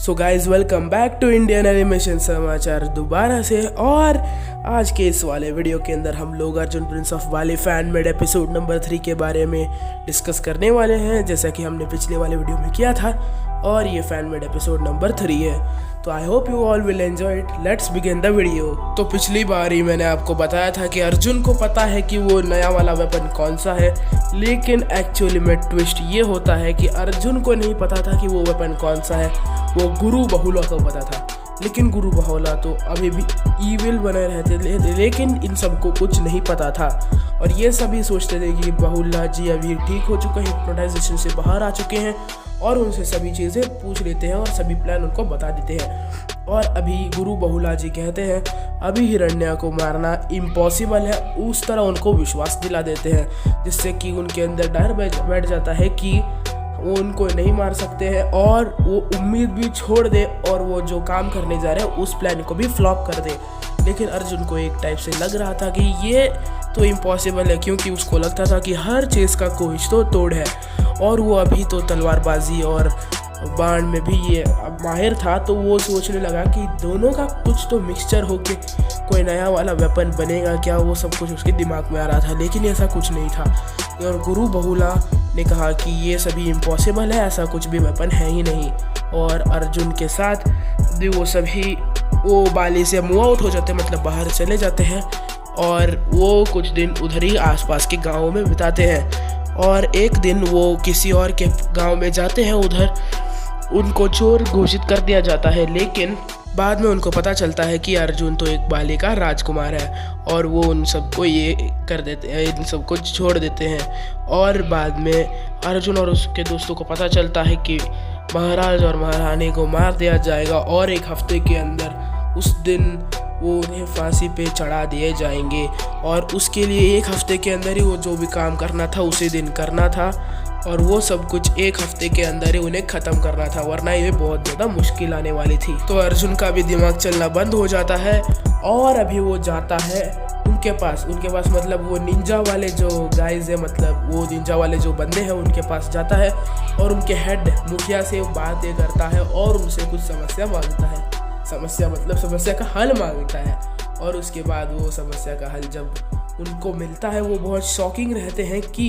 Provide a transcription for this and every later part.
So guys welcome back to Indian animation समाचार दोबारा से। और आज के इस वाले वीडियो के अंदर हम लोग Arjun Prince of Bali fan made episode number 3 के बारे में डिस्कस करने वाले हैं, जैसा कि हमने पिछले वाले वीडियो में किया था। और ये फैन मेड एपिसोड नंबर 3 है, तो I hope you all will enjoy it. Let's begin the video. तो पिछली बार ही मैंने आपको बताया था कि अर्जुन को पता है कि वो नया वाला वेपन कौन सा है, लेकिन एक्चुअली में ट्विस्ट ये होता है कि अर्जुन को नहीं पता था कि वो वेपन कौन सा है, वो गुरु बहुला को पता था। लेकिन गुरु बहुला तो अभी भी ईविल बने रहते थे, लेकिन इन सबको कुछ नहीं पता था। और ये सभी सोचते थे कि बहुला जी अभी ठीक हो चुके हैं, हिप्नोटाइजेशन से बाहर आ चुके हैं, और उनसे सभी चीज़ें पूछ लेते हैं और सभी प्लान उनको बता देते हैं। और अभी गुरु बहुला जी कहते हैं अभी हिरण्या को मारना इम्पॉसिबल है, उस तरह उनको विश्वास दिला देते हैं, जिससे कि उनके अंदर डर बैठ जाता है कि वो उनको नहीं मार सकते हैं, और वो उम्मीद भी छोड़ दे और वो जो काम करने जा रहे हैं उस प्लान को भी फ्लॉप कर दे। लेकिन अर्जुन को एक टाइप से लग रहा था कि ये तो इम्पॉसिबल है, क्योंकि उसको लगता था कि हर चीज़ का कोई तो तोड़ है, और वो अभी तो तलवारबाजी और बाण में भी ये माहिर था। तो वो सोचने लगा कि दोनों का कुछ तो मिक्सचर होके कोई नया वाला वेपन बनेगा क्या, वो सब कुछ उसके दिमाग में आ रहा था। लेकिन ऐसा कुछ नहीं था, और गुरु बहुला ने कहा कि ये सभी इम्पॉसिबल है, ऐसा कुछ भी वेपन है ही नहीं। और अर्जुन के साथ भी वो सभी वो बाली से मूव आउट हो जाते, मतलब बाहर चले जाते हैं, और वो कुछ दिन उधर ही आसपास के गाँव में बिताते हैं। और एक दिन वो किसी और के गांव में जाते हैं, उधर उनको चोर घोषित कर दिया जाता है। लेकिन बाद में उनको पता चलता है कि अर्जुन तो एक बाली का राजकुमार है, और वो उन सबको ये कर देते हैं, इन सबको छोड़ देते हैं। और बाद में अर्जुन और उसके दोस्तों को पता चलता है कि महाराज और महारानी को मार दिया जाएगा, और एक हफ्ते के अंदर उस दिन वो उन्हें फांसी पे चढ़ा दिए जाएंगे। और उसके लिए एक हफ्ते के अंदर ही वो जो भी काम करना था उसी दिन करना था, और वो सब कुछ एक हफ्ते के अंदर ही उन्हें ख़त्म करना था, वरना ये बहुत ज़्यादा मुश्किल आने वाली थी। तो अर्जुन का भी दिमाग चलना बंद हो जाता है, और अभी वो जाता है उनके पास मतलब वो निंजा वाले जो गाइज है, मतलब वो निंजा वाले जो बंदे हैं उनके पास जाता है, और उनके हेड मुखिया से बातें करता है, और उनसे कुछ समस्या मांगता है। समस्या का हल मांगता है। और उसके बाद वो समस्या का हल जब उनको मिलता है, वो बहुत शॉकिंग रहते हैं कि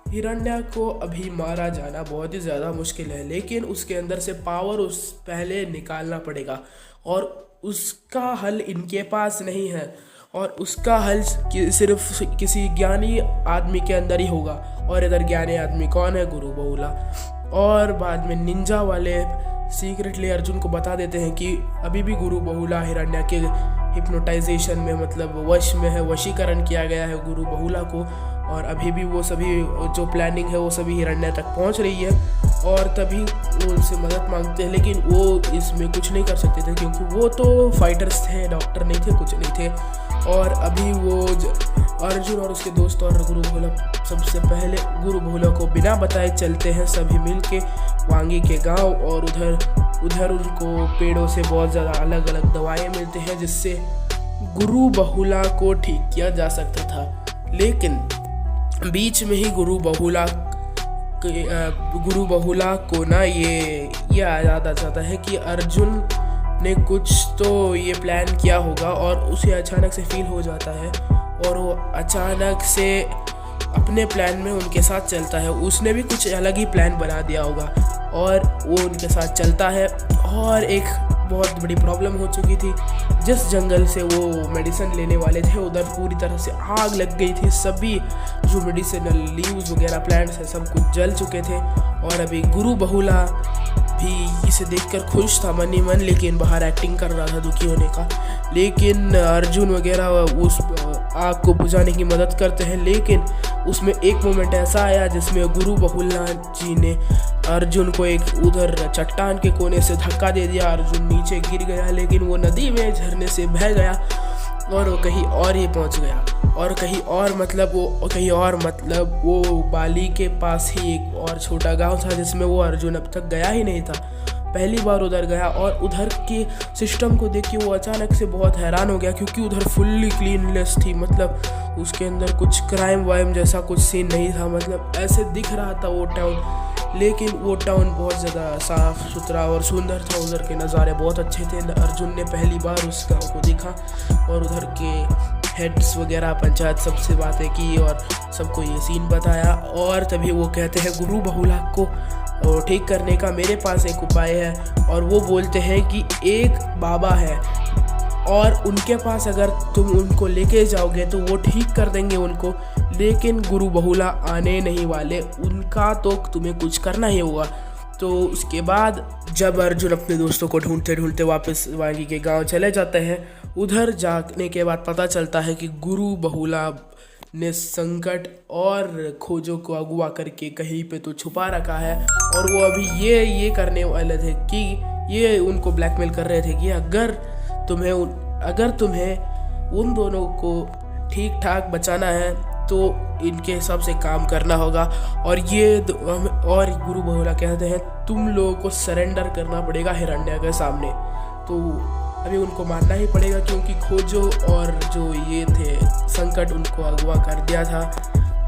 हिरण्या को अभी मारा जाना बहुत ही ज़्यादा मुश्किल है, लेकिन उसके अंदर से पावर उस पहले निकालना पड़ेगा, और उसका हल इनके पास नहीं है, और उसका हल सिर्फ किसी ज्ञानी आदमी के अंदर ही होगा। और इधर ज्ञानी आदमी कौन है? गुरु बहुला। और बाद में निंजा वाले सीक्रेटली अर्जुन को बता देते हैं कि अभी भी गुरु बहुला हिरण्या के हिप्नोटाइजेशन में, मतलब वश में है, वशीकरण किया गया है गुरु बहुला को, और अभी भी वो सभी जो प्लानिंग है वो सभी हिरण्या तक पहुंच रही है। और तभी वो उनसे मदद मांगते हैं, लेकिन वो इसमें कुछ नहीं कर सकते थे, क्योंकि वो तो फाइटर्स थे, डॉक्टर नहीं थे, कुछ नहीं थे। और अभी वो अर्जुन और उसके दोस्त और गुरु बहुला सबसे पहले गुरु बहुला को बिना बताए चलते हैं सभी मिलके वांगी के गांव, और उधर उनको पेड़ों से बहुत ज़्यादा अलग अलग दवाएं मिलते हैं, जिससे गुरु बहुला को ठीक किया जा सकता था। लेकिन बीच में ही गुरु बहुला को ना ये याद आ जाता है कि अर्जुन ने कुछ तो ये प्लान किया होगा, और उसे अचानक से फील हो जाता है, और वो अचानक से अपने प्लान में उनके साथ चलता है। उसने भी कुछ अलग ही प्लान बना दिया होगा, और वो उनके साथ चलता है। और एक बहुत बड़ी प्रॉब्लम हो चुकी थी, जिस जंगल से वो मेडिसिन लेने वाले थे उधर पूरी तरह से आग लग गई थी। सभी जो मेडिसिनल लीव्स वगैरह प्लांट्स हैं सब कुछ जल चुके थे। और अभी गुरु बहुला भी इसे देखकर खुश था मन ही मन, लेकिन बाहर एक्टिंग कर रहा था दुखी होने का। लेकिन अर्जुन वगैरह उस आग को बुझाने की मदद करते हैं, लेकिन उसमें एक मोमेंट ऐसा आया जिसमें गुरु बहुला जी ने अर्जुन को एक उधर चट्टान के कोने से धक्का दे दिया। अर्जुन नीचे गिर गया, लेकिन वो नदी में झरने से बह गया, और वो कहीं और ही पहुंच गया। और कहीं और मतलब वो बाली के पास ही एक और छोटा गांव था, जिसमें वो अर्जुन अब तक गया ही नहीं था। पहली बार उधर गया, और उधर के सिस्टम को देख के वो अचानक से बहुत हैरान हो गया, क्योंकि उधर फुल्ली क्लीनलेस थी, मतलब उसके अंदर कुछ क्राइम वाइम जैसा कुछ सीन नहीं था, मतलब ऐसे दिख रहा था वो टाउन। लेकिन वो टाउन बहुत ज़्यादा साफ़ सुथरा और सुंदर था। उधर के नज़ारे बहुत अच्छे थे। अर्जुन ने पहली बार उस गाँव को देखा और उधर के हेड्स वगैरह पंचायत सबसे बातें की और सबको ये सीन बताया। और तभी वो कहते हैं गुरु बहुला को ठीक करने का मेरे पास एक उपाय है। और वो बोलते हैं कि एक बाबा है और उनके पास अगर तुम उनको लेके जाओगे तो वो ठीक कर देंगे उनको, लेकिन गुरु बहुला आने नहीं वाले, उनका तो तुम्हें कुछ करना ही होगा। तो उसके बाद जब अर्जुन अपने दोस्तों को ढूंढते ढूंढते वापस वांगी के गांव चले जाते हैं, उधर जाने के बाद पता चलता है कि गुरु बहुला ने संकट और खोजों को अगवा करके कहीं पे तो छुपा रखा है। और वो अभी ये करने वाले थे कि ये उनको ब्लैकमेल कर रहे थे कि अगर तुम्हें उन दोनों को ठीक ठाक बचाना है तो इनके हिसाब से काम करना होगा। और गुरु बहुला कहते हैं तुम लोगों को सरेंडर करना पड़ेगा हिरण्य के सामने। तो अभी उनको मानना ही पड़ेगा क्योंकि खोजो और जो ये थे संकट उनको अगवा कर दिया था।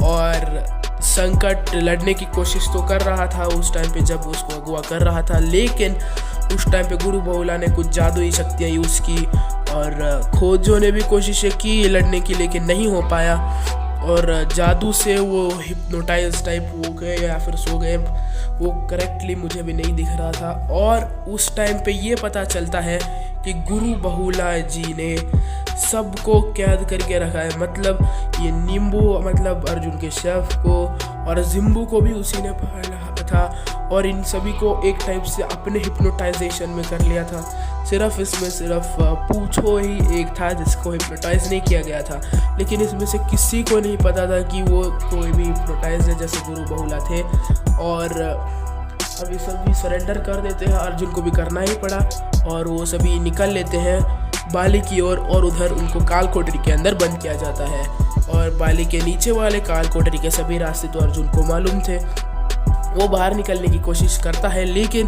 और संकट लड़ने की कोशिश तो कर रहा था उस टाइम पे जब उसको अगवा कर रहा था, लेकिन उस टाइम पे गुरु बहुला ने कुछ जादुई शक्तियाँ यूज़ की और खोजो ने भी कोशिशें की लड़ने की, लेकिन नहीं हो पाया। और जादू से वो हिप्नोटाइज टाइप हो गए या फिर सो गए, वो करेक्टली मुझे भी नहीं दिख रहा था। और उस टाइम पे ये पता चलता है कि गुरु बहुला जी ने सबको कैद करके रखा है। मतलब ये नींबू मतलब अर्जुन के शेफ को और जिम्बू को भी उसी ने पकड़ा था और इन सभी को एक टाइप से अपने हिप्नोटाइजेशन में कर लिया था। सिर्फ पूछो ही एक था जिसको हिप्नोटाइज नहीं किया गया था, लेकिन इसमें से किसी को नहीं पता था कि वो कोई भी हिप्नोटाइज है जैसे गुरु बहुला थे। और अभी सभी सरेंडर कर देते हैं, अर्जुन को भी करना ही पड़ा और वो सभी निकल लेते हैं बाली की ओर और उधर उनको काल कोठरी के अंदर बंद किया जाता है। और बाली के नीचे वाले काल कोठरी के सभी रास्ते तो अर्जुन को मालूम थे। वो बाहर निकलने की कोशिश करता है, लेकिन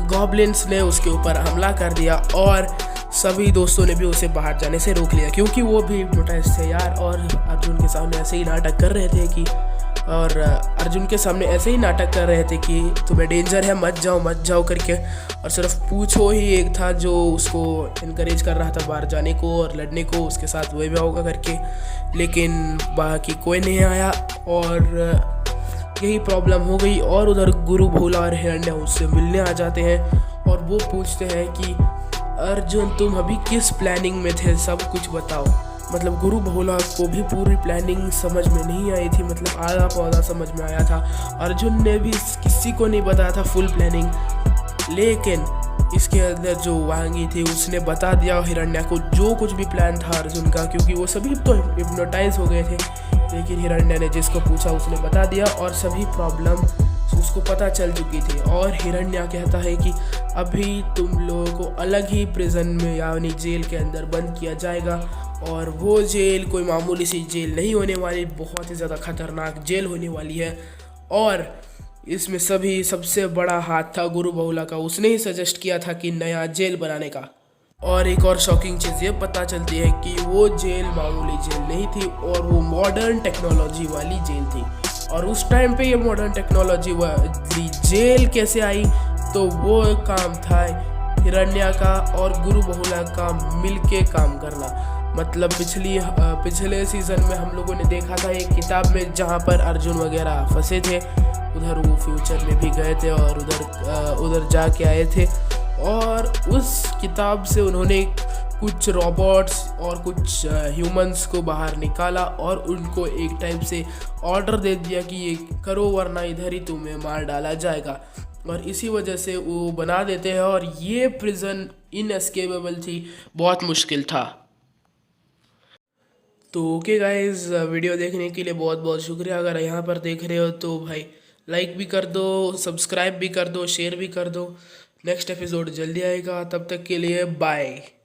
गॉब्लिन्स ने उसके ऊपर हमला कर दिया और सभी दोस्तों ने भी उसे बाहर जाने से रोक लिया क्योंकि वो भी हिप्नोटाइज थे यार। और अर्जुन के सामने ऐसे ही नाटक कर रहे थे कि तुम्हें डेंजर है, मत जाओ करके। और सिर्फ पूछो ही एक था जो उसको इनकरेज कर रहा था बाहर जाने को और लड़ने को, उसके साथ वही भी होगा करके, लेकिन बाकी कोई नहीं आया और यही प्रॉब्लम हो गई। और उधर गुरु बहुला और हिरण्य उससे मिलने आ जाते हैं और वो पूछते हैं कि अर्जुन तुम अभी किस प्लानिंग में थे, सब कुछ बताओ। मतलब गुरु बहुला को भी पूरी प्लानिंग समझ में नहीं आई थी, मतलब आधा पौधा समझ में आया था। अर्जुन ने भी किसी को नहीं बताया था फुल प्लानिंग, लेकिन इसके अंदर जो वांगी थी उसने बता दिया हिरण्य को जो कुछ भी प्लान था अर्जुन का, क्योंकि वो सभी तो हिप्नोटाइज हो गए थे। लेकिन हिरण्य ने जिसको पूछा उसने बता दिया और सभी प्रॉब्लम उसको पता चल चुकी थी। और हिरण्य कहता है कि अभी तुम लोगों को अलग ही प्रिजन में यानी जेल के अंदर बंद किया जाएगा और वो जेल कोई मामूली सी जेल नहीं होने वाली, बहुत ही ज़्यादा खतरनाक जेल होने वाली है। और इसमें सबसे बड़ा हाथ था गुरु बहुला का, उसने ही सजेस्ट किया था कि नया जेल बनाने का। और एक और शॉकिंग चीज़ ये पता चलती है कि वो जेल मामूली जेल नहीं थी और वो मॉडर्न टेक्नोलॉजी वाली जेल थी। और उस टाइम पे ये मॉडर्न टेक्नोलॉजी वाली जेल कैसे आई, तो वो काम था हिरण्य का और गुरु बहुला का मिलके काम करना। मतलब पिछले सीज़न में हम लोगों ने देखा था एक किताब में जहाँ पर अर्जुन वगैरह फंसे थे, उधर वो फ्यूचर में भी गए थे और उधर जाके आए थे। और उस किताब से उन्होंने कुछ रोबोट्स और कुछ ह्यूमंस को बाहर निकाला और उनको एक टाइप से ऑर्डर दे दिया कि ये करो वरना इधर ही तुम्हें मार डाला जाएगा। और इसी वजह से वो बना देते हैं और ये प्रिजन इनएस्केपेबल थी, बहुत मुश्किल था। तो ओके गाइस, वीडियो देखने के लिए बहुत बहुत शुक्रिया। अगर यहाँ पर देख रहे हो तो भाई लाइक भी कर दो, सब्सक्राइब भी कर दो, शेयर भी कर दो। नेक्स्ट एपिसोड जल्दी आएगा, तब तक के लिए बाय।